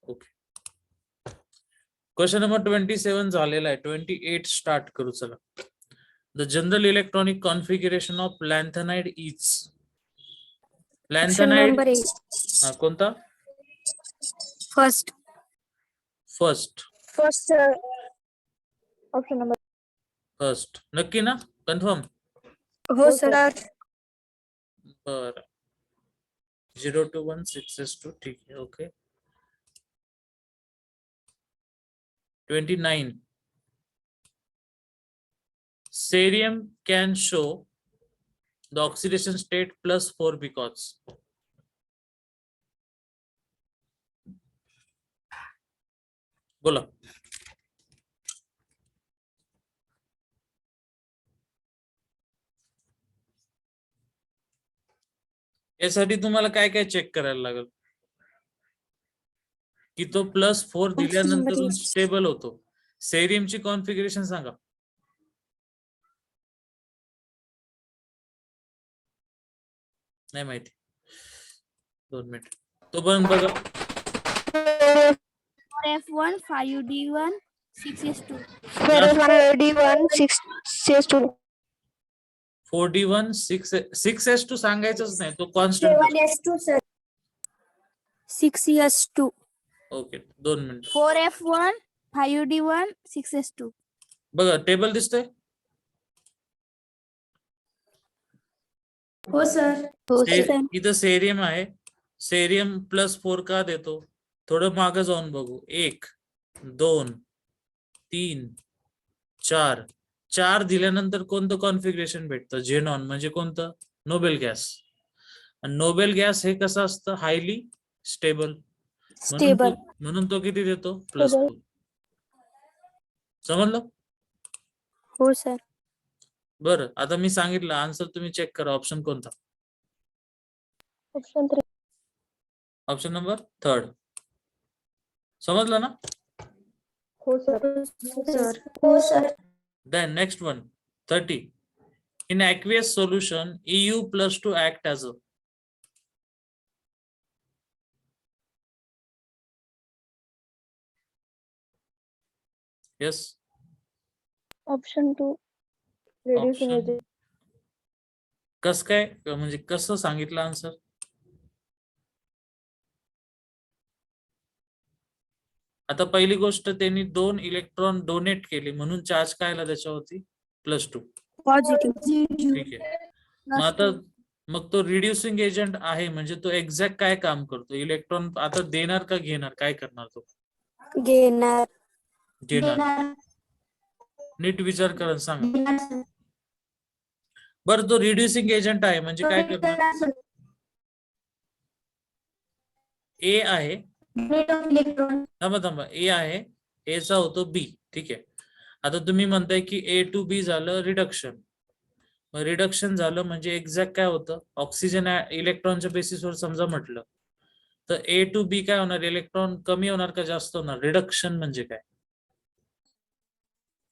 Okay. Question number 27 झालेला आहे. 28 start करू चला. The general electronic configuration of lanthanide is. Lanthanide कोणता? फर्स्ट. Option number first. नक्की ना? कन्फर्म? हो सर. बर. 0 to 1 6s2. ठीक आहे. Okay. 29. Cerium can show the oxidation state +4 because. बोला. यासाठी तुम्हाला काय काय चेक करायला लागेल की तो +4 दिल्यानंतर स्टेबल होतो. सेरियमची कॉन्फिगरेशन सांगा. नाही माहिती. 2 मिनिट. तो पण बघा. 4F1 5D1 6S2. 4F1 6S2. 4D1 6S2 सांगायचंच नाही, तो constant. 7S2 sir. 6S2. Okay. 2 minute. 4F1 5D1 6S2. बघा टेबल दिसतंय. हो सर. इथं सेरियम आहे. सेरियम +4 का देतो? थोडं मागे जाऊन बघू. 1 2 3 4. 4 दिल्यानंतर कोणतं कॉन्फिगरेशन भेटतं? झेनॉन. म्हणजे कोणतं? Nobel gas. आणि नोबेल गॅस हे कसं असतं? Highly stable. म्हणून तो किती देतो? +4. समजलं? हो सर. बरं. आता मी सांगितलं आन्सर तुम्ही चेक करा. ऑप्शन कोणता? ऑप्शन 3. Option number 3. समजलं ना? हो sir. Then next one, 30. In aqueous solution, EU+2 act as a. Yes. Option 2. Reducing agent. कस काय म्हणजे कसं सांगितलं आन्सर? आता पहिली गोष्ट त्यांनी 2 इलेक्ट्रॉन डोनेट केले म्हणून चार्ज काय आला त्याच्यावरती? +2. पॉझिटिव्ह. ठीक आहे. मग आता मग तो रिड्युसिंग एजंट आहे म्हणजे तो एक्झॅक्ट काय काम करतो? इलेक्ट्रॉन आता देणार का घेणार? काय करणार तो? घेणार. नीट विचार करून सांगा. बरं तो रिड्युसिंग एजंट आहे म्हणजे काय करणार? ए आहे. थांबा. ए आहे. ए चा होतो बी. ठीक आहे. आता तुम्ही म्हणताय की A to B झालं रिडक्शन. रिडक्शन झालं म्हणजे एक्झॅक्ट काय होतं? ऑक्सिजन इलेक्ट्रॉनच्या बेसिसवर समजा म्हटलं तर A to B काय होणार? इलेक्ट्रॉन कमी होणार का जास्त होणार? रिडक्शन म्हणजे काय?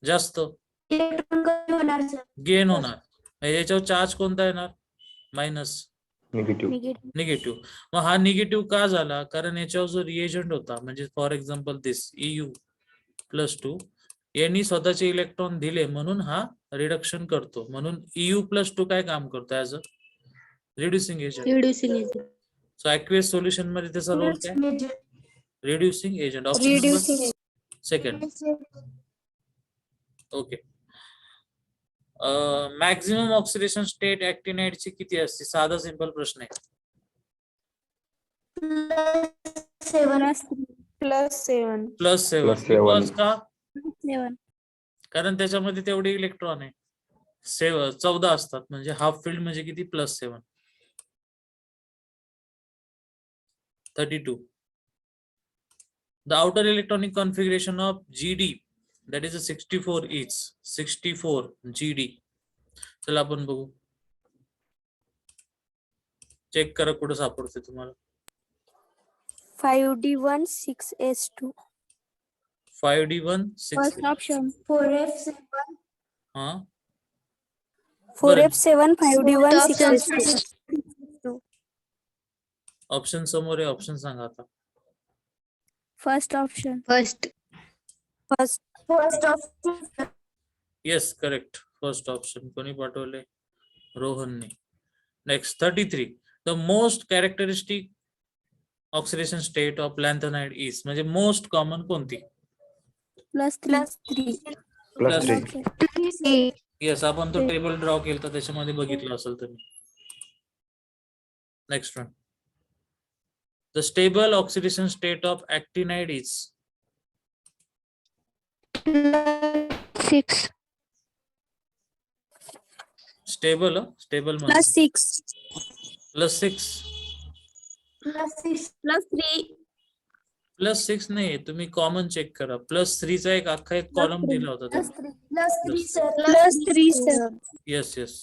जास्त. गेन होणार. याच्यावर चार्ज कोणता येणार? मायनस. निगेटिव्ह. मग हा निगेटिव्ह का झाला? कारण याच्यावर जो रिएजंट होता म्हणजे फॉर एक्झाम्पल दिस EU+2 यांनी स्वतःचे इलेक्ट्रॉन दिले म्हणून हा रिडक्शन करतो. म्हणून EU+2 काय काम करतो? As a reducing agent. So aqueous solution मध्ये त्याचा रोल काय? Reducing agent. Option second. Okay. Maximum oxidation state actinide ची किती असते? साधा सिंपल प्रश्न आहे. +7 का? कारण त्याच्यामध्ये तेवढे इलेक्ट्रॉन आहे. 14 असतात म्हणजे हाफ फील्ड म्हणजे किती? +7. 32. The outer electronic configuration of GD that is a 64 is 64 GD. चला आपण बघू. चेक करा कुठं सापडते तुम्हाला. 5D1 6S2. 5D1 6. First option 4F7. हा 4F7 5D1 6S2. ऑप्शन समोर आहे. ऑप्शन सांगा आता. First option. First. First option. Yes correct, first option. कोणी पाठवले? रोहनने. Next 33. The most characteristic oxidation state of lanthanide is, म्हणजे मोस्ट कॉमन कोणती? +3. +3. येस, आपण तो टेबल ड्रॉ केला त्याच्यामध्ये बघितलं असेल तुम्ही. Next one. The stable oxidation state of actinide is. 6. Stable म्हणजे +6. +6. +3. +6 नाही, तुम्ही कॉमन चेक करा. +3 चा एक अख्खा एक कॉलम दिला होता त्यांनी. +3 सर. Yes yes.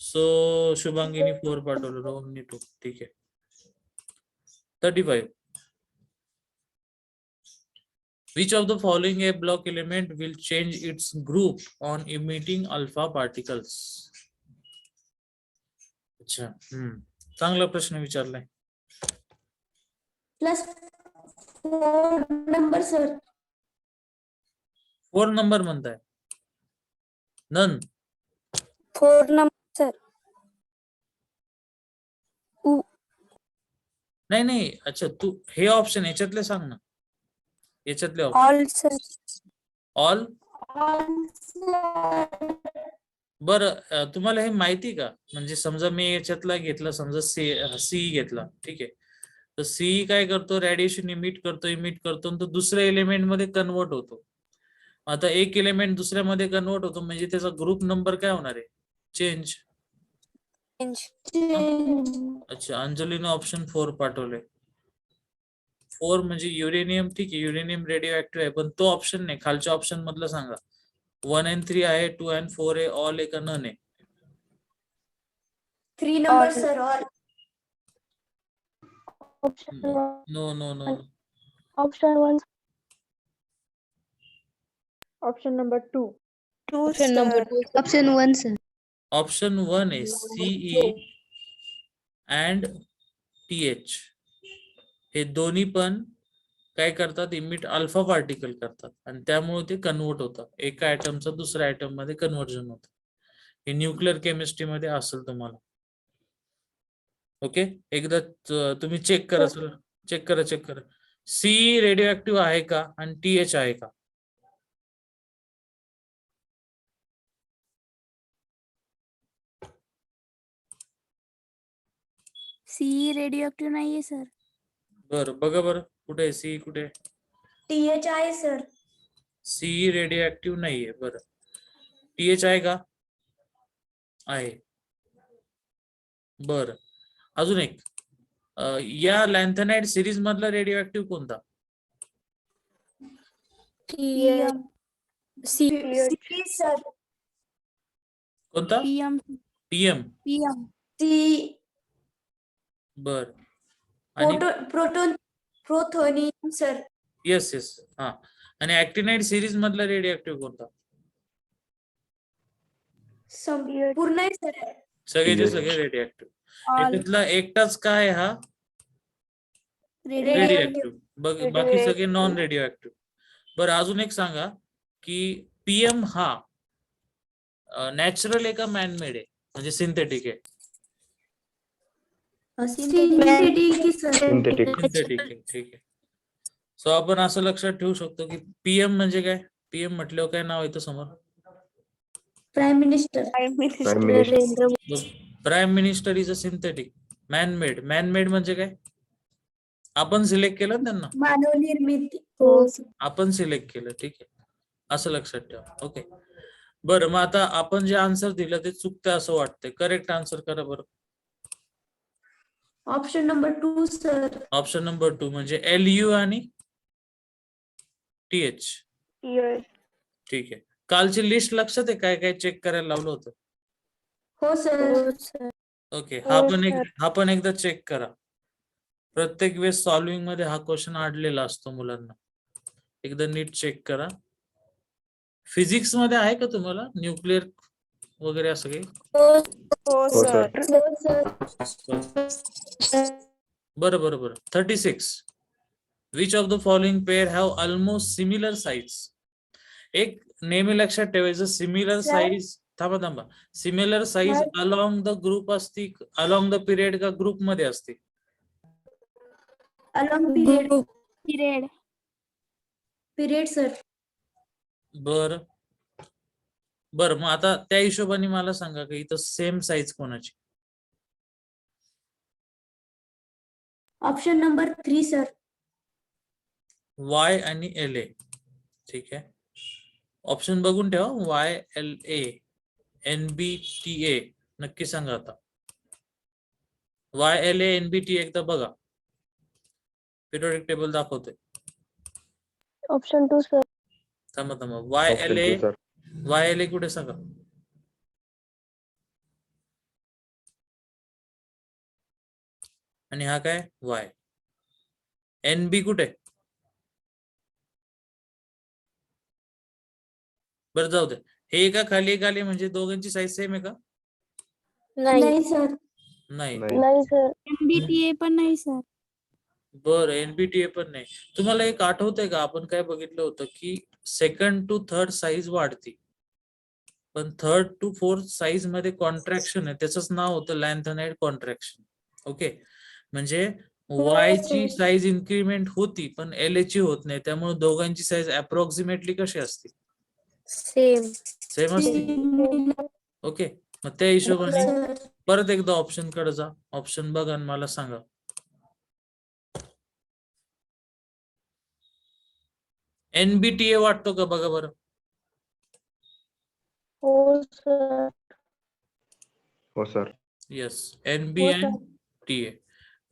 सो शुभांगीनी 4 पाठवलं, रोहननी 2. ठीक आहे. 35. Which of the following a block element will change its group on emitting alpha particles? अच्छा, चांगला प्रश्न विचारलाय. +4 नंबर सर. 4 नंबर म्हणताय? नन. 4 number sir. नाही, अच्छा तू हे ऑप्शन याच्यातले सांग ना. याच्यातले ऑप्शन. All sir. ऑल. बरं, तुम्हाला हे माहिती का? म्हणजे समजा मी याच्यातला घेतला, समजा सी घेतला, ठीक आहे. तर सी काय करतो? रेडिएशन इमिट करतो आणि तो दुसऱ्या एलिमेंट मध्ये कन्वर्ट होतो. आता एक एलिमेंट दुसऱ्यामध्ये कन्वर्ट होतो म्हणजे त्याचा ग्रुप नंबर काय होणार आहे? चेंज. अच्छा, अंजलीने ऑप्शन 4 पाठवले. 4 म्हणजे युरेनियम. ठीक आहे, युरेनियम रेडिओ ऍक्टिव्ह आहे, पण तो ऑप्शन नाही. खालच्या ऑप्शन मधलं सांगा. 1 and 3 आहे, 2 and 4 आहे, ऑल आहे का नन आहे? 3 number sir. All. No. Option 1. Option number 2. Option 1 sir. Option 1 आहे सीई अँड टीएच. हे दोन्ही पण काय करतात? इमिट अल्फा पार्टिकल करतात आणि त्यामुळे ते कन्वर्ट होतात. एका ऍटमचा दुसऱ्या ऍटम मध्ये कन्व्हर्जन होतं. हे न्यूक्लिअर केमिस्ट्री मध्ये असेल तुम्हाला. ओके, एकदा तुम्ही चेक करा. चेक करा. सी रेडिओ ऍक्टिव्ह आहे का आणि टीएच आहे का? सी रेडिओ ऍक्टिव्ह नाहीये सर. बरं, बघा बरं, कुठे आहे सी? कुठे? टीएच आहे सर. सी रेडिओ ऍक्टिव्ह नाहीये. बरं, टीएच आहे का? आहे. बरं, अजून एक. या लॅन्थेनाइड सिरीज मधला रेडिओ ऍक्टिव्ह कोणता? सर. कोणता? टीएम. बर. आणि प्रोटोनियम सर. येस. हा, आणि ऍक्टिनाइड सिरीज मधला रेडिओ ऍक्टिव्ह कोणता? पूर्ण सर. सगळे रेडिओ ऍक्टिव्ह. याच्यातला एकटाच काय हा रेडिओ ऍक्टिव्ह, बाकी सगळे नॉन रेडिओ ऍक्टिव्ह. बरं, अजून एक सांगा की पीएम हा नॅचरल आहे का मॅनमेड आहे, म्हणजे सिंथेटिक आहे? सिंथेटिक आहे. ठीक आहे. सो आपण असं लक्षात ठेवू शकतो की पीएम म्हणजे काय? पीएम म्हटल्यावर काय नाव येतं समोर? Prime minister. Prime minister is a synthetic. Man-made म्हणजे काय? आपण सिलेक्ट केलं ना त्यांना. मानव निर्मिती. आपण सिलेक्ट केलं. ठीक आहे, असं लक्षात ठेवा. ओके, बरं. मग आता आपण जे आन्सर दिलं ते चुकतं असं वाटतंय. करेक्ट आन्सर करा बरं. Option number 2 sir. Option number 2 म्हणजे LU आणि TH. ठीक आहे. कालची लिस्ट लक्षात आहे काय काय चेक करायला लावलं होतं? हो सर. ओके, हा पण एकदा चेक करा. प्रत्येक वेळेस सॉल्विंग मध्ये हा क्वेश्चन अडलेला असतो मुलांना. एकदा नीट चेक करा. फिजिक्स मध्ये आहे का तुम्हाला न्यूक्लिअर वगैरे असं काही? बरं. 36. Which of the following pair have almost similar size. एक नेहमी लक्षात ठेवायचं, सिमिलर Sir. साईज, थांबा, similar size Sir. Along the group असती, अलॉंग द पिरियड का ग्रुप मध्ये असते? Along period. Period. Period, sir. बर मग आता त्या हिशोबाने मला सांगा की इथं सेम साईज कोणाची? Option number 3, sir. वाय आणि एल ए. ठीक आहे, ऑप्शन बघून ठेवा. Y L A N B T A. नक्की सांगा आता. Y L A N B T एकदा बघा, पिरियोडिक टेबल दाखवतोय. Option 2, sir. थांबा, वाय एल ए कुठे सांगा? आणि हा काय वाय. एन बी कुठे? बरं जाऊ दे, हे एका खाली एक आले म्हणजे दोघांची साईज सेम आहे का? नाही, sir. नाही. नाही सर. MBTA पण नाही सर. बरं, एनबीटीए पण नाही. तुम्हाला एक आठवतंय का, आपण काय बघितलं होतं की सेकंड टू थर्ड साईज वाढती, पण थर्ड टू फोर्थ साईज मध्ये कॉन्ट्रॅक्शन आहे, त्याचंच नाव होतं लॅन्थनाइड कॉन्ट्रॅक्शन. ओके, म्हणजे वाय ची साईज इन्क्रीमेंट होती पण एल ची होत नाही, त्यामुळे दोघांची साईज अप्रॉक्सिमेटली कशी असते? सेम असते. ओके, मग त्या हिशोबाने Sir. परत एकदा ऑप्शन कडे जा. ऑप्शन बघा आणि मला सांगा. एनबीटीए वाटतो का बघा बरं. हो सर. हो सर. येस, एनबी हो, अँड टीए.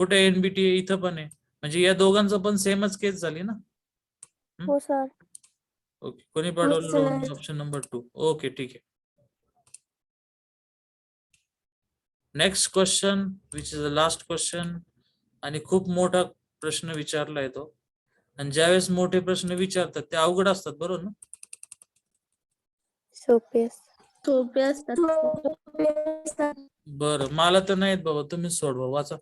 कुठे एनबीटीए? इथं पण आहे, म्हणजे या दोघांचं पण सेमच केस झाली ना. हो सर. ओके, कोणी sir. पाठवलं ऑप्शन नंबर 2? ओके, ठीक आहे. Next question, which is the last question. आणि खूप मोठा प्रश्न विचारलाय तो, आणि ज्यावेळेस मोठे प्रश्न विचारतात ते अवघड असतात, बरोबर ना? सोपे असतात. बरं, मला तर नाहीत बाबा, तुम्ही सोडवा, वाचा.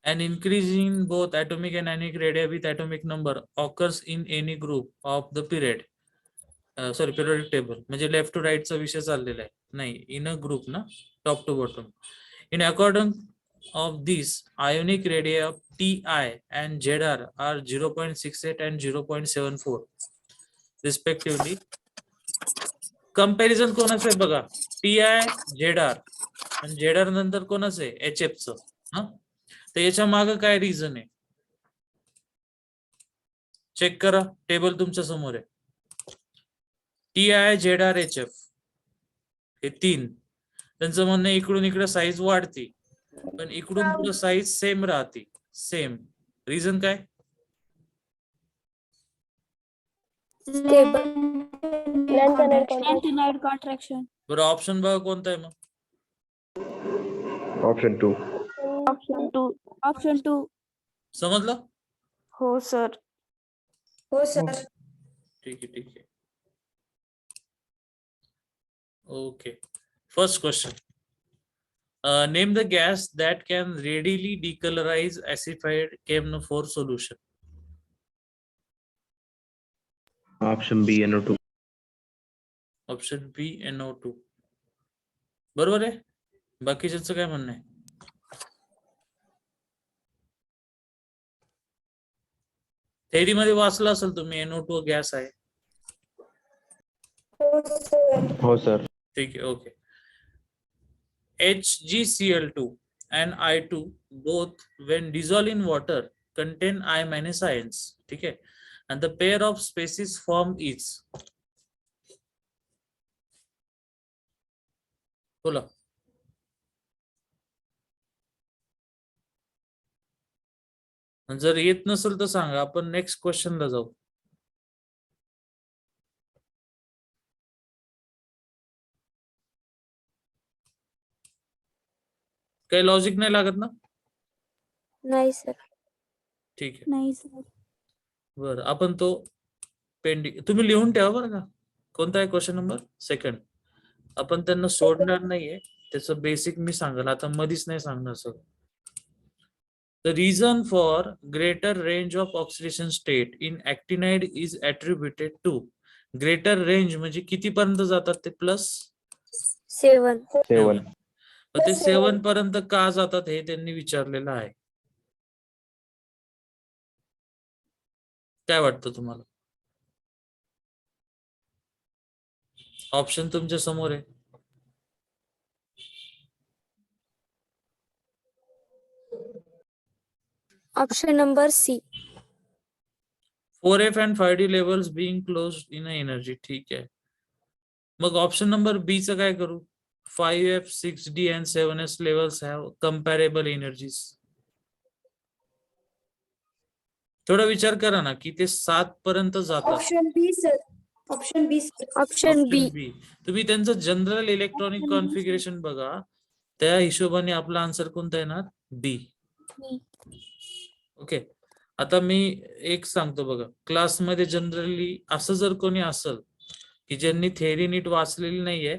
An increase in both atomic and anionic radii with atomic number occurs in any group of the period. Periodic table. म्हणजे लेफ्ट टू राईटचा विषय चाललेला आहे. नाही, इन अ ग्रुप ना, top to bottom. In accordance of this, ionic radii of Ti and Zr are 0.68 and 0.74 respectively. Comparison कोणाचं आहे बघा, TI Zr आणि Zr नंतर कोणाचं आहे? HF चं. हा, तर याच्या मागे काय रिझन आहे? चेक करा, टेबल तुमच्या समोर आहे. TI Zr HF हे तीन, त्यांचं म्हणणं इकडून इकडे साईज वाढती पण इकडून पुढे साईज सेम राहते. सेम रिझन काय? लॅन्थनाइड कॉन्ट्रॅक्शन. बरं, ऑप्शन बघा कोणता आहे मग? ऑप्शन 2. ऑप्शन 2. समजलं? हो सर. हो, sir. ठीक आहे. Okay, first question. Name the gas that can readily decolorize acidified KMnO4 solution. Option B NO2. Option B NO2 बरोबर आहे. बाकीच्यांचं काय म्हणणं आहे? थेअरी मध्ये वाचलं असेल तुम्ही, NO2 गॅस आहे. हो सर. ठीक आहे, okay. HgCl2 and I2 both when dissolved in water contain I- ions. ठीक आहे, and the pair of species formed is. बोला. जर येत नसेल तर सांगा, आपण नेक्स्ट क्वेश्चनला जाऊ. काही लॉजिक नाही लागत ना? नाही सर. ठीक आहे, नाही सर. बरं, आपण तो पेंडिंग तुम्ही लिहून ठेवा बरं का. कोणता आहे क्वेश्चन नंबर? 2. आपण त्यांना सोडणार नाहीये, त्याचं बेसिक मी सांगाल आता, मधीच नाही सांगणार sir. The reason for greater range of oxidation state in actinide is attributed to. Greater range म्हणजे किती पर्यंत जातात ते प्लस 7. 7. ते 7 पर्यंत का जातात हे त्यांनी विचारलेलं आहे. काय वाटतं तुम्हाला? ऑप्शन तुमच्या समोर आहे. Option number C. 4F and 5D levels being closed in energy. ठीक आहे. मग ऑप्शन नंबर बी चं काय करू? 5F, 6D and 7S levels have comparable energies. थोडा विचार करा ना की ते 7 पर्यंत जातात. Option B sir. Option B sir. Option B. बी. तुम्ही त्यांचं जनरल इलेक्ट्रॉनिक कॉन्फिगरेशन बघा, त्या हिशोबाने आपला आन्सर कोणता येणार? बी. ओके. आता मी एक सांगतो बघा, क्लासमध्ये जनरली असं जर कोणी असेल की ज्यांनी थेअरी नीट वाचलेली नाहीये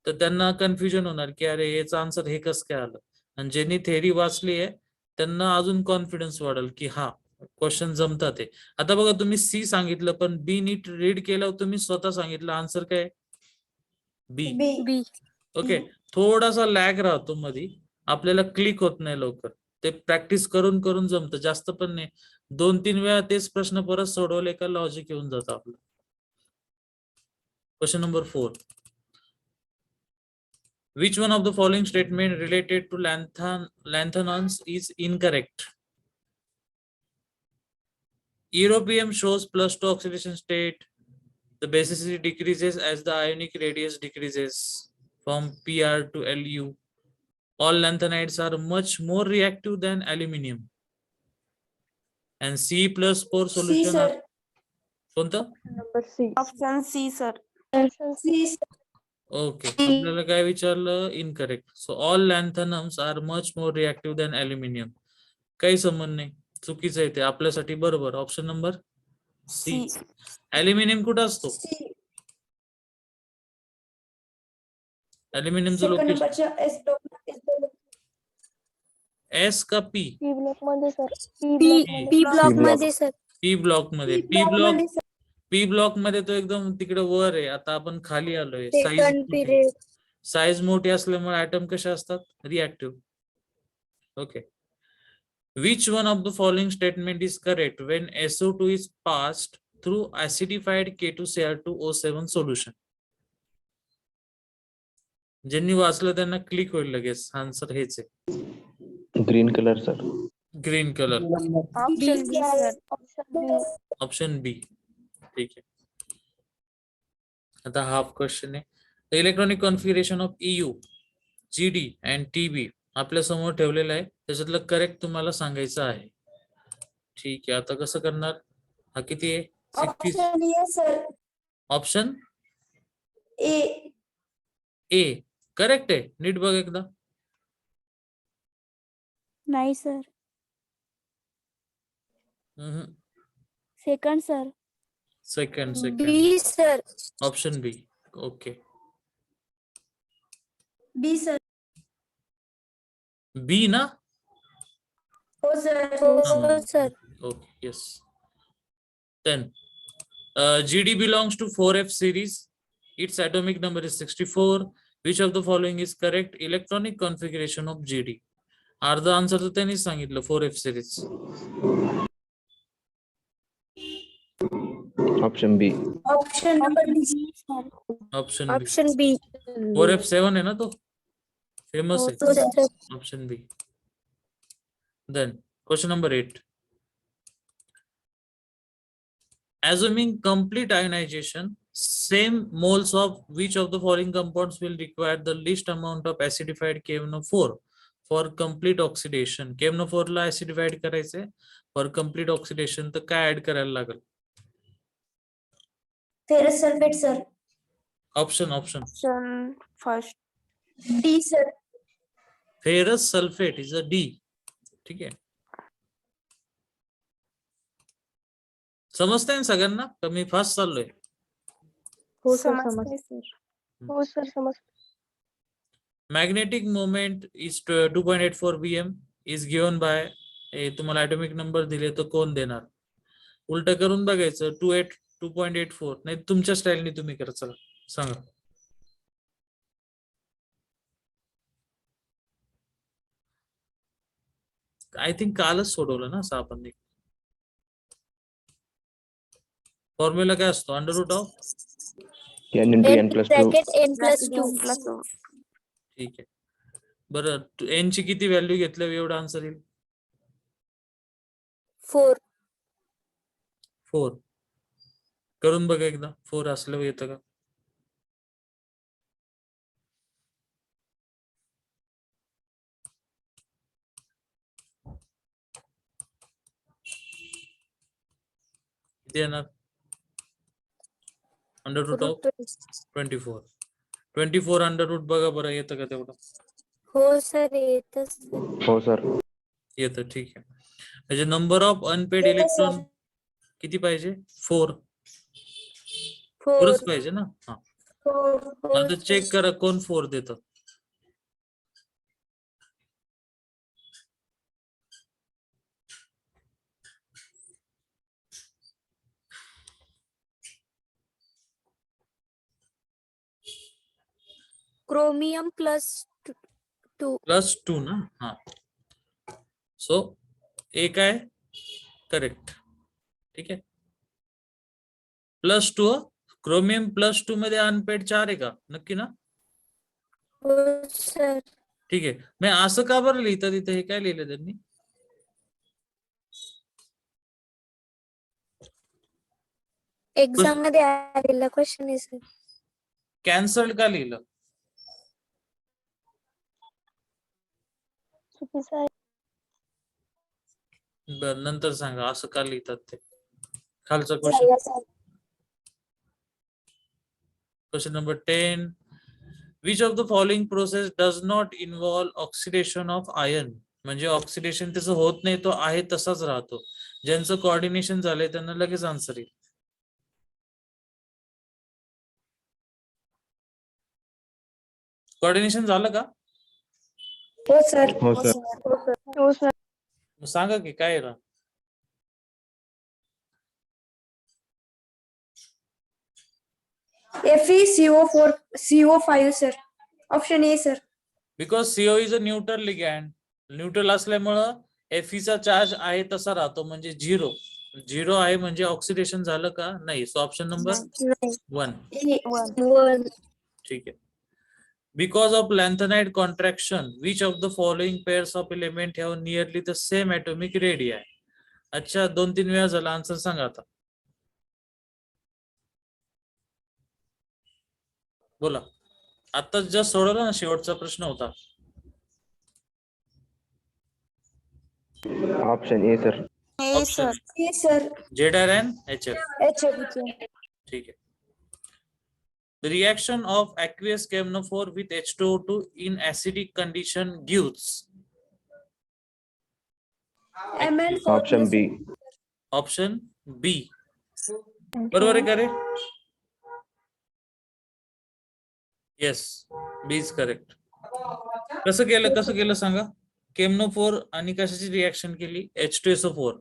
तर त्यांना कन्फ्युजन होणार की अरे याचं आन्सर हे कसं काय आलं, आणि ज्यांनी थेअरी वाचली आहे त्यांना अजून कॉन्फिडन्स वाढेल की हा क्वेश्चन जमतात ते. आता बघा तुम्ही सी सांगितलं पण बी नीट रीड केलं, तुम्ही स्वतः सांगितलं आन्सर काय? बी. B. ओके. थोडासा लॅग राहतो मध्ये, आपल्याला क्लिक होत नाही लवकर. ते प्रॅक्टिस करून करून जमतं, जास्त पण नाही. 2-3 वेळा तेच प्रश्न परत सोडवले का लॉजिक येऊन जातं आपलं. Question number 4. Which one of the following statement related to lanthanons is incorrect? Europium shows +2 oxidation state. The basicity decreases as the ionic radius decreases from Pr to Lu. All lanthanides are much more reactive than aluminium. And C+4 C solution sir. कोणतं? Number C. Option C, sir. C sir. Okay. आपल्याला काय विचारलं? Incorrect. So all lanthanums are much more reactive than aluminium. काही संबंध नाही, चुकीचं आहे ते आपल्यासाठी. बरोबर ऑप्शन नंबर सी. ॲल्युमिनियम कुठं असतो? सी. ॲल्युमिनियमचं सेकंड लोकेशन नंबरच्या एस ब्लॉक. एस का पी? P block मध्ये sir. P block मध्ये, sir. पी ब्लॉक मध्ये. पी ब्लॉक मध्ये तो एकदम तिकडे वर आहे. आता आपण खाली आलोय. Second period. साईज मोठी असल्यामुळे ऍटम कसे असतात? Reactive. Okay. Which one of the following statement is correct when SO2 is passed through acidified K2Cr2O7 solution? ज्यांनी वाचलं त्यांना क्लिक होईल लगेच. आन्सर हेच आहे. Green colour sir. Green colour. Option B, sir. Option B. Option B. ठीक आहे. आता हाफ क्वेश्चन आहे. The electronic configuration of EU, GD and TB आपल्या समोर ठेवलेलं आहे. त्याच्यातलं करेक्ट तुम्हाला सांगायचं आहे. ठीक आहे. आता कसं करणार? हा किती आहे? 60. Option A sir. Option A. A correct आहे. नीट बघ एकदा. नाही sir. Second, sir. Second. B, sir. Option B. Okay. B sir. B ना? हो sir. Oh, sir. Okay, yes. Then GD belongs to 4F series. Its atomic number is 64. Which of the following is correct? Electronic configuration of GD. अर्ध answer तर त्यांनी सांगितलं 4F series. Option B. Option number बी. Option बी. Option B. 4F7 आहे ना तो, famous Oh, आहे. sir. Option B. Then question number 8. Assuming complete ionization, same moles of which of the following compounds will require the least amount of acidified KMnO4 for complete oxidation? KMnO4 ला acidified करायचंय for complete oxidation, तर काय add करायला लागेल? Ferrous sulphate sir. Option Option first. D sir. Ferrous sulphate is a D. ठीक आहे. समजतंय ना सगळ्यांना? कमी फास्ट चाललोय. हो sir. हो sir. समज. Magnetic moment is 2.84 Vm is given by तुम्हाला ऍटॉमिक नंबर दिले तर कोण देणार? उलट करून बघायचं. 2.84 नाही, तुमच्या स्टाईलने तुम्ही करा. चला सांगा. आय थिंक कालच सोडवलं ना असं आपण. फॉर्म्युला काय असतो? Under root of n into n plus 2. n+2. ठीक आहे. बरं, एन ची किती व्हॅल्यू घेतल्यावर एवढं आन्सर येईल? 4. 4. करून बघा एकदा. 4 असल्यावर येतं का? किती येणार? Under root of 24. 24 under root बघा बरं, येतं का तेवढं? हो सर, येतच. हो सर. येतं. ठीक आहे. म्हणजे नंबर ऑफ अनपेड इलेक्ट्रॉन किती पाहिजे? 4. 4च पाहिजे ना. हा, आता चेक करा कोण 4 देतं. क्रोमियम +2. +2 ना. हा, सो ए काय करेक्ट. ठीक आहे. +2. क्रोमियम +2 मध्ये अनपेड 4 आहे का? नक्की ना? हो सर. ठीक आहे. मी असं का बरं लिहितं तिथे? हे काय लिहिलं त्यांनी? एक्झाम मध्ये आलेला क्वेश्चन आहे सर. कॅन्सल्ड का लिहिलं? चुकीचं आहे. बर, नंतर सांगा असं का लिहितात ते. खालचा question. Question number 10. Which of the following process does not involve oxidation of iron? म्हणजे ऑक्सिडेशन त्याचं होत नाही, तो आहे तसाच राहतो. ज्यांचं कोऑर्डिनेशन झालंय त्यांना लगेच आन्सर येईल. कोऑर्डिनेशन झालं का? हो सर. हो सर. हो सर. मग सांगा की काय आहे? FeCO4 CO5 sir. Option A sir. Because CO is a neutral ligand. Neutral असल्यामुळं Fe चा चार्ज आहे तसा राहतो, म्हणजे 0. 0 आहे म्हणजे ऑक्सिडेशन झालं का? नाही. So option number 1. ठीक आहे. Because of lanthanide contraction, which of the following pairs of element have nearly the same atomic radii? अच्छा, 2-3 वेळा झाला. आन्सर सांगा आता. बोला. आता जस्ट सोडवलं ना, शेवटचा प्रश्न होता. Option A sir. Option A sir. ZrN HF. HF. ठीक है. The reaction of aqueous KMnO4 with H2O2 in acidic condition gives. Option B. Option B. बरोबर आहे का रे? Yes, B is correct. कसं केलं सांगा? KMnO4 आणि कशाची रिएक्शन केली? H2SO4.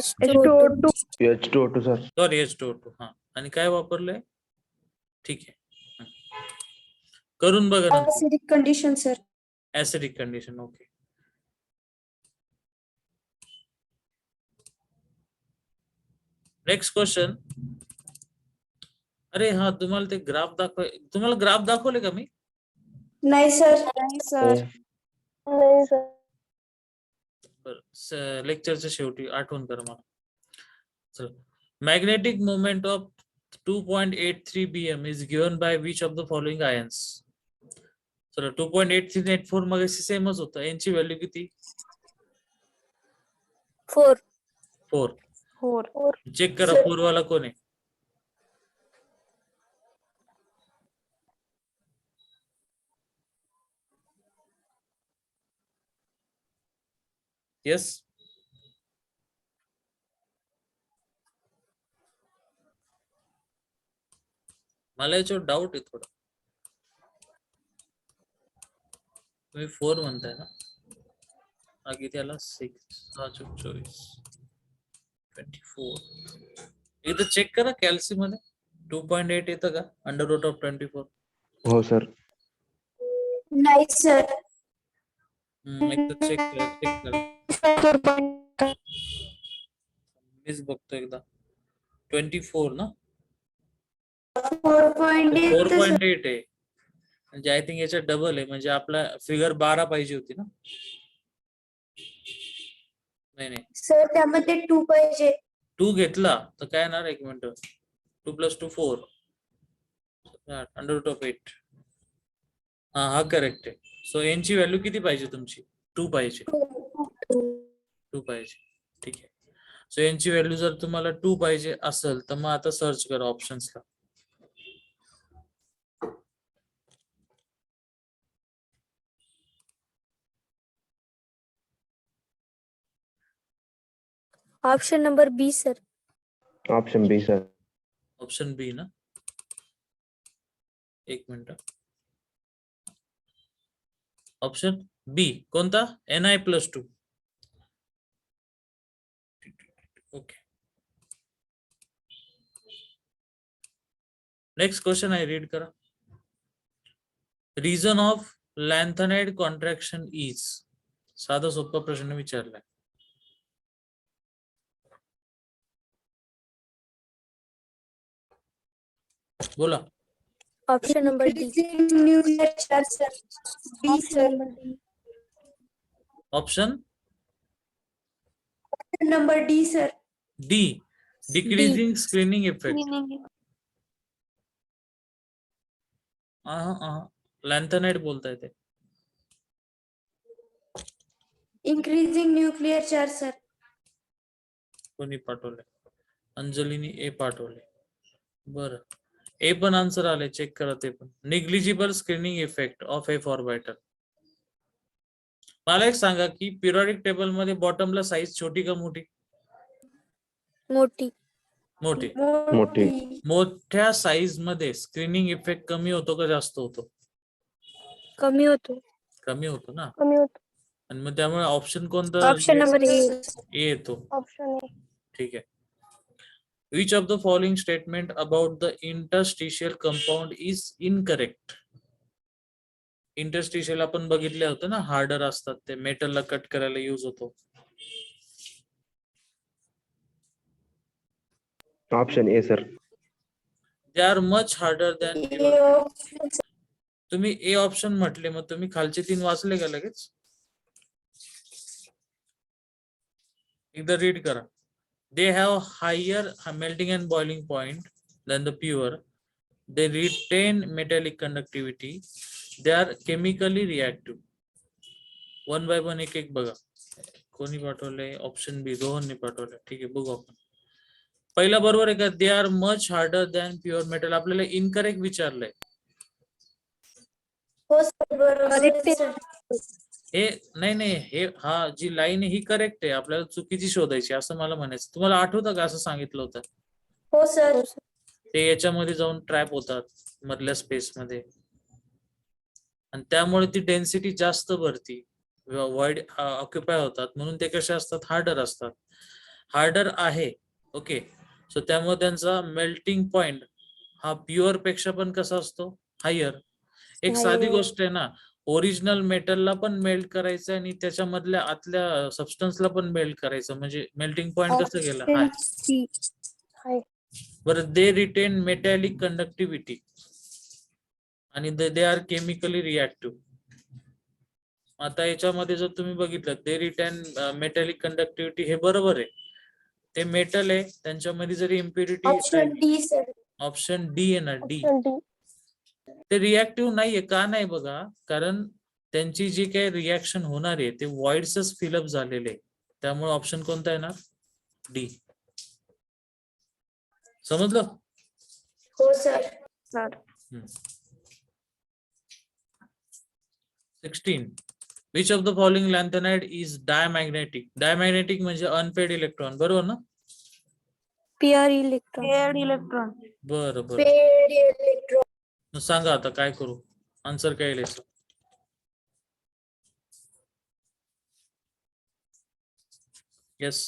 H2O2 sir. Sorry, H2O2. हा, आणि काय वापरलंय? ठीक आहे, करून बघा नंतर. Acidic condition sir. Acidic condition. Okay. Next question. अरे हा, तुम्हाला ते ग्राफ तुम्हाला ग्राफ दाखवले का मी? नाही सर. बरं, लेक्चरच्या शेवटी आठवण कर मला. Magnetic moment of 2.83 bm is given by which of the following ions? चला, 2.8384 मग सेमच होतं. यांची व्हॅल्यू किती? 4. चेक करा 4 वाला कोण आहे? येस. मला याच्यावर डाऊट आहे थोडा. तुम्ही 4 म्हणताय ना? आगे त्याला 6 24 इथं चेक करा कॅल्सी मध्ये 2.8 येतं का अंडर रूट ऑफ 24. हो सर. नाही सर. एकदा चेक करा मीच बघतो एकदा 24 ना 4.8 4.8 आहे म्हणजे आय थिंक याच्या डबल आहे म्हणजे आपला फिगर 12 पाहिजे होती ना. नाही सर त्यामध्ये 2 पाहिजे. 2 घेतला तर काय येणार 1 मिनिट 2 + 2 4 अंडर रूट ऑफ 8 हा करेक्ट आहे. सो यांची व्हॅल्यू किती पाहिजे तुमची 2 पाहिजे 2 पाहिजे ठीक आहे. सो यांची व्हॅल्यू जर तुम्हाला 2 पाहिजे असेल तर मग आता सर्च करा ऑप्शन्सला. Option number B sir. Option B sir. Option B ना 1 मिनिट ऑप्शन बी कोणता Ni+2 ओके. नेक्स्ट क्वेश्चन आहे रीड करा. Reason of lanthanide contraction is साधा सोपा प्रश्न विचारलाय. बोला. Option number D. Nuclear charge sir. D sir. Option number D sir. D decreasing screening effect. Lanthanide बोलताय ते. Increasing nuclear charge sir. कोणी पाठवले अंजलीनी ए पाठवले बरं ए पण आन्सर आले चेक करा ते पण. Negligible screening effect of F orbital. मला एक सांगा की पिरियडिक टेबल मध्ये बॉटमला साईज छोटी का मोठी. मोठी. मोठी. मोठी. मोठ्या साईज मध्ये स्क्रीनिंग इफेक्ट कमी होतो का जास्त होतो. कमी होतो. कमी होतो ना. कमी होतो. आणि मग त्यामुळे ऑप्शन कोणता ऑप्शन नंबर ए. ए येतो. Option A. ठीक आहे. Which of the following statement about the interstitial compound is incorrect? Interstitial आपण बघितले होते ना हार्डर असतात ते मेटलला कट करायला यूज होतो. Option A sir. They are much harder than. तुम्ही ए ऑप्शन म्हटले मग तुम्ही खालचे 3 वाचले का लगेच. एकदा रीड करा. They have higher melting and boiling point than the pure. They retain metallic conductivity. They are chemically reactive. 1 by 1 एक बघा. कोणी पाठवले ऑप्शन बी रोहनने पाठवले. ठीक आहे बघू आपण. पहिला बरोबर आहे का. They are much harder than pure metal. आपल्याला इनकरेक्ट विचारलंय. हो सर बरोबर. हे नाही हे हा जी लाईन ही करेक्ट आहे. आपल्याला चुकीची शोधायची असं मला म्हणायचं. तुम्हाला आठवतं का असं सांगितलं होतं. हो सर. ते याच्यामध्ये जाऊन ट्रॅप होतात मधल्या स्पेस मध्ये आणि त्यामुळे ती डेन्सिटी जास्त भरती वॉइड ऑक्युपाय होतात म्हणून ते कसे असतात हार्डर असतात. हार्डर आहे ओके. सो त्यामुळे त्यांचा मेल्टिंग पॉइंट हा प्युअर पेक्षा पण कसा असतो हायर. एक साधी गोष्ट आहे ना. ओरिजिनल मेटलला पण मेल्ट करायचं आणि त्याच्यामधल्या आतल्या सबस्टन्सला पण मेल्ट करायचं म्हणजे मेल्टिंग पॉइंट कसं गेला हाय. बरं दे रिटेन मेटॅलिक कंडक्टिव्हिटी आणि दे आर केमिकली रिएक्टिव्ह. आता याच्यामध्ये जर तुम्ही बघितलं दे रिटेन मेटॅलिक कंडक्टिव्हिटी हे बरोबर आहे. ते मेटल आहे त्यांच्यामध्ये जरी impurity. Option D sir. Option D आहे ना डी. ते रिएक्टिव्ह नाहीये का नाही बघा कारण त्यांची जी काही रिएक्शन होणार आहे ते वॉइड्सच फिलअप झालेले त्यामुळे ऑप्शन कोणता येणार डी. समजलं. हो sir. 16. Which of the following lanthanide is diamagnetic? Diamagnetic म्हणजे अनपेड इलेक्ट्रॉन बरोबर ना. Pair electron. बरं बरं. Paid electron. मग सांगा आता काय करू आन्सर काय लिहायचं. येस.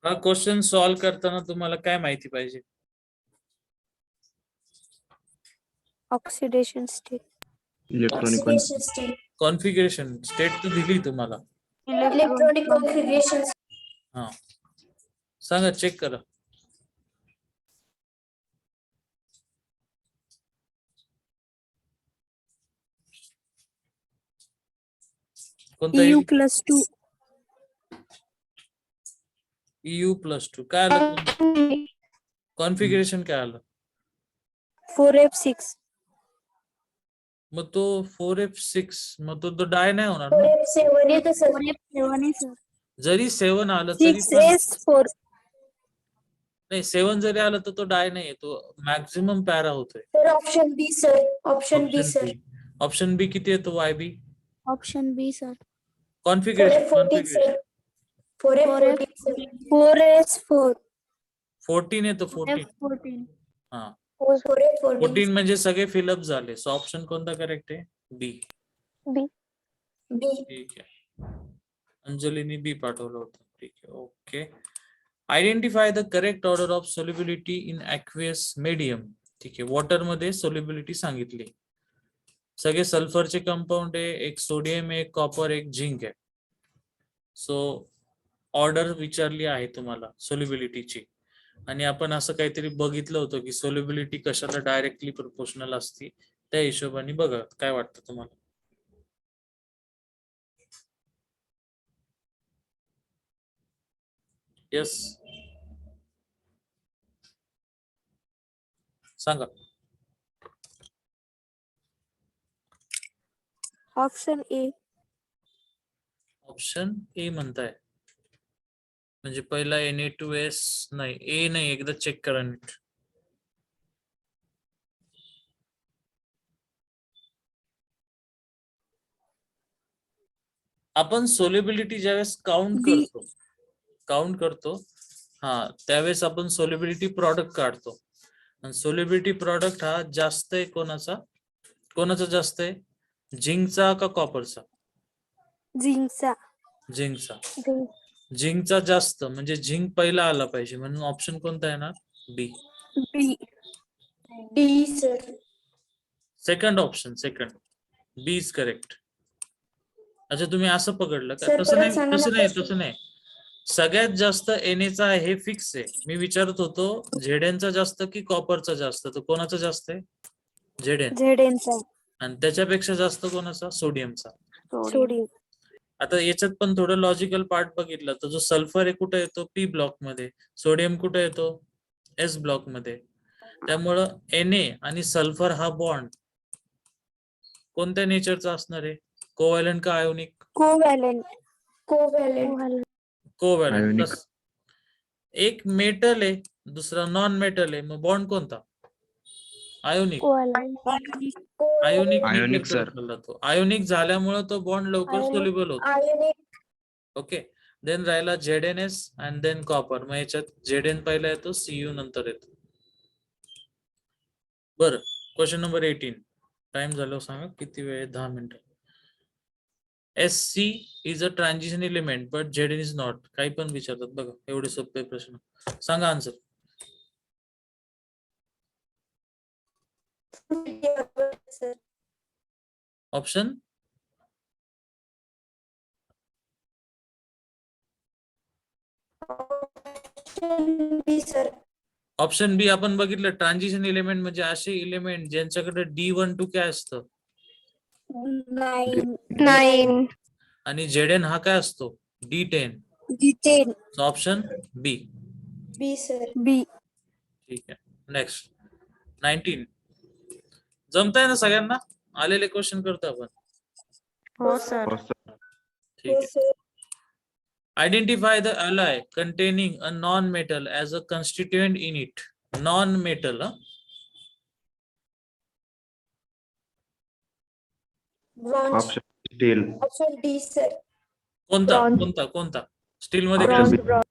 हा क्वेश्चन सॉल्व करताना तुम्हाला काय माहिती पाहिजे? Oxidation state. Electronic Oxidation state. Configuration state तर दिली तुम्हाला. Electronic configurations. हा सांगा, चेक करा. कोणता EU +2. EU +2 काय आलं? कॉन्फिगरेशन काय आलं? 4F6. मग तो 4F6 मग तो डाय नाही होणार ना. 4F7 येतं सर. 4F7 आहे सर. जरी 7 आलं तरी पण 6S4. नाही, 7 जरी आलं तर तो डाय नाही, तो मॅक्झिमम पॅरा होतोय. Sir option B sir. Option B option sir. B. Option B किती येतो? YB option B sir. Configuration 4F14 sir. 4F14 sir. 4S4. 14 येतो. 14 F14. हा 4F14. 14 म्हणजे सगळे फिलअप झाले. सो ऑप्शन कोणता करेक्ट आहे? बी. बी. बी. ठीक आहे, अंजलीने बी पाठवलं होतं. ठीक आहे, okay. Identify the correct order of solubility in aqueous medium. ठीक आहे, वॉटर मध्ये सोल्युबिलिटी सांगितली. सगळे सल्फरचे कंपाऊंड आहे, एक सोडियम आहे, एक कॉपर, एक झिंक आहे. सो ऑर्डर विचारली आहे तुम्हाला सोल्युबिलिटीची, आणि आपण असं काहीतरी बघितलं होतं की सोल्युबिलिटी कशाला डायरेक्टली प्रोपोर्शनल असते. त्या हिशोबाने बघा काय वाटतं तुम्हाला. येस, सांगा. Option A. ऑप्शन ए म्हणताय म्हणजे पहिला Na2S नाही, ए नाही, एकदा चेक करा नीट. आपण सोल्युबिलिटी ज्यावेळेस काउंट करतो हा, त्यावेळेस आपण सोल्युबिलिटी प्रॉडक्ट काढतो. आणि सोल्युबिलिटी प्रॉडक्ट हा जास्त आहे कोणाचा जास्त आहे? झिंकचा का कॉपरचा? झिंकचा. झिंकचा. झिंकचा जास्त म्हणजे झिंक पहिला आला पाहिजे, म्हणून ऑप्शन कोणता येणार? B. B. D sir. Second option, second B is correct. अच्छा, तुम्ही असं पकडलं का? सर, तसं परत सांगा ना नाही, question. तसं नाही. सगळ्यात जास्त Na हे फिक्स आहे. मी विचारत होतो झेडेनचा जास्त की कॉपरचा जास्त, तर कोणाचा जास्त आहे? झेडेन. झेडेनचा. आणि त्याच्यापेक्षा जास्त कोणाचा? सोडियमचा. सोडियम. आता याच्यात पण थोडं लॉजिकल पार्ट बघितलं तर जो सल्फर आहे कुठे येतो? पी ब्लॉक मध्ये. सोडियम कुठे येतो? एस ब्लॉक मध्ये. त्यामुळं Na आणि सल्फर हा बॉन्ड कोणत्या नेचरचा असणार आहे? कोव्हॅलंट का ionic? Covalent. Covalent. Covalent. Ionic. Plus एक मेटल आहे, दुसरा नॉन मेटल आहे, मग बॉन्ड कोणता? आयोनिक. Ionic Ionic, sir. तो आयोनिक झाल्यामुळे तो बॉन्ड लवकर सोल्युबल होतो. आयोनिक. ओके, देन राहिला ZnS अँड देन कॉपर. मग याच्यात Zn पहिला येतो, Cu नंतर येतो. बरं, क्वेश्चन नंबर 18. टाइम झालं सांगा किती वेळ? 10 मिनिटं. Sc is a transition element but Zn is not. काही पण विचारतात बघा, एवढे सोपे प्रश्न. सांगा answer. Sir. Option B sir. Option बी आपण बघितलं. ट्रान्झिशन एलिमेंट म्हणजे असे एलिमेंट ज्यांच्याकडे D12 काय असतं? 9. आणि Zn हा काय असतो? D10. D10. ऑप्शन बी. बी सर. बी. ठीक आहे, नेक्स्ट 19. जमताय ना सगळ्यांना? आलेले क्वेश्चन करतो आपण. हो सर. हो सर. ठीक हो आहे. Sir. Identify the alloy containing a non-metal as a constituent in it. Non-metal. Bronze. Option steel. Option D sir. कोणता Bronze. कोणता कोणता स्टील मध्ये Bronze. काय?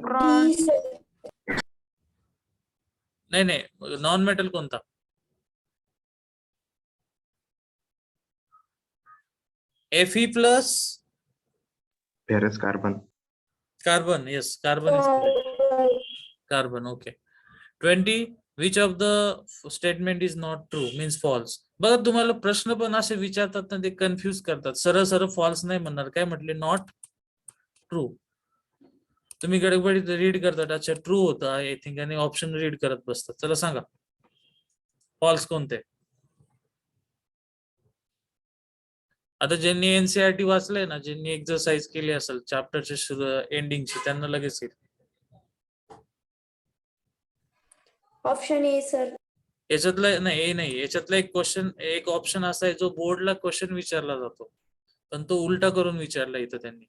B sir. नाही नाही, नॉन मेटल कोणता? Fe plus Ferrous carbon. Carbon. Yes, carbon is carbon. Okay. 20. Which of the statement is not true means false. बघा, तुम्हाला प्रश्न पण असे विचारतात ना, ते कन्फ्युज करतात. सरळ सरळ फॉल्स नाही म्हणणार, काय म्हटले? Not true. तुम्ही गडबडीत रीड करतात, अच्छा ट्रू होतं आय थिंक, आणि ऑप्शन रीड करत बसतात. चला सांगा, फॉल्स कोणते? आता ज्यांनी एनसीईआरटी वाचलंय ना, ज्यांनी एक्सरसाइज केली असेल चॅप्टरच्या एंडिंगची, त्यांना लगेच येईल. Option A sir. याच्यातलं नाही, हे नाही, याच्यातला एक क्वेश्चन, एक ऑप्शन असा आहे जो बोर्डला क्वेश्चन विचारला जातो, पण तो उलटा करून विचारला इथं त्यांनी.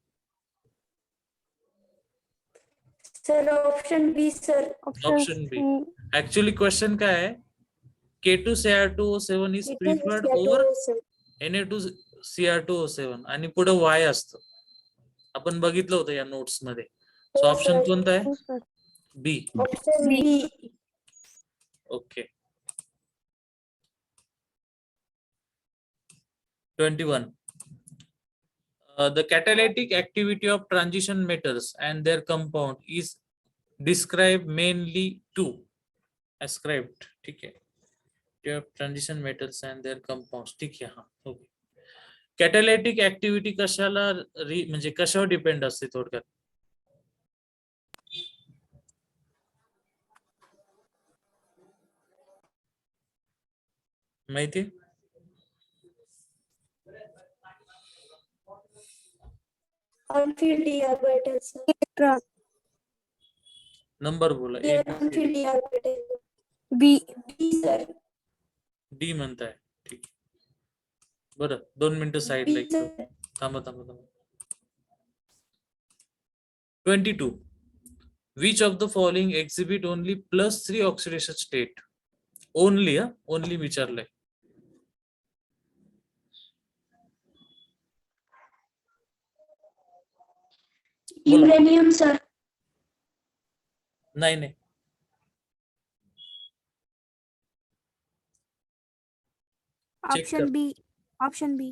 Sir, option B sir. Option B. Actually question काय आहे? K2Cr2O7 is preferred over Na2Cr2O7 आणि पुढे Y असतं. आपण बघितलं होतं या नोट्स मध्ये. सो ऑप्शन कोणता आहे? बी. Option B. Okay. 21. The catalytic activity of transition metals and their compound is described mainly to ascribed. ठीक आहे. Transition metals and their compounds. ठीक आहे. हा, ओके. कॅटॅलिटिक ऍक्टिव्हिटी कशाला म्हणजे कशावर डिपेंड असते थोडक्यात? माहिती? Unfilled d orbital sir. Electron. Number बोला. Unfilled d orbital. B. B sir. D म्हणताय. ठीक. बरं, 2 मिनिटं साईडला B sir. थांबा. 22. Which of the following exhibit only +3 oxidation state? Only, only विचारलंय. Uranium sir. नाही. Check Option कर. B. Option B.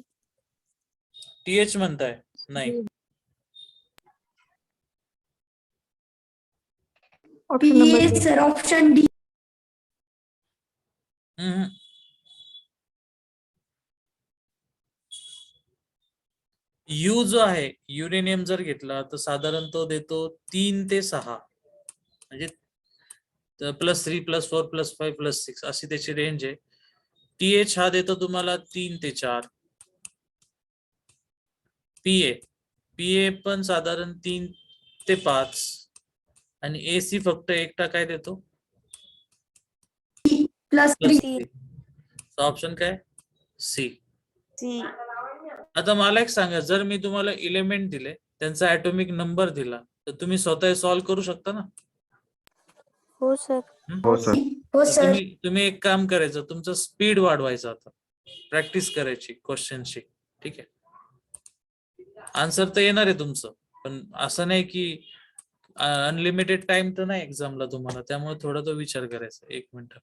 TH म्हणताय? नाही. Option number B B. sir. Option D. You जो आहे, युरेनियम जर घेतला तर साधारण तो देतो 3 ते 6, म्हणजे +3 +4 +5 +6 अशी त्याची रेंज आहे. TH हा देतो तुम्हाला 3 ते 4. PA पण साधारण 3 ते 5 आणि AC फक्त एकटा काय देतो? +3. ऑप्शन काय? सी. C. आता मला एक सांगा, जर मी तुम्हाला एलिमेंट दिले, त्यांचा ऍटॉमिक नंबर दिला, तर तुम्ही स्वतः सॉल्व्ह करू शकता ना? हो सर. हो सर. हो तर सर. तुम्ही एक काम करायचं, तुमचं स्पीड वाढवायचं, आता प्रॅक्टिस करायची क्वेश्चनची. ठीक आहे. आन्सर तर येणार आहे तुमचं, पण असं नाही की अनलिमिटेड टाइम तर नाही एक्झामला तुम्हाला, त्यामुळे थोडा तो विचार करायचा. 1 मिनिट.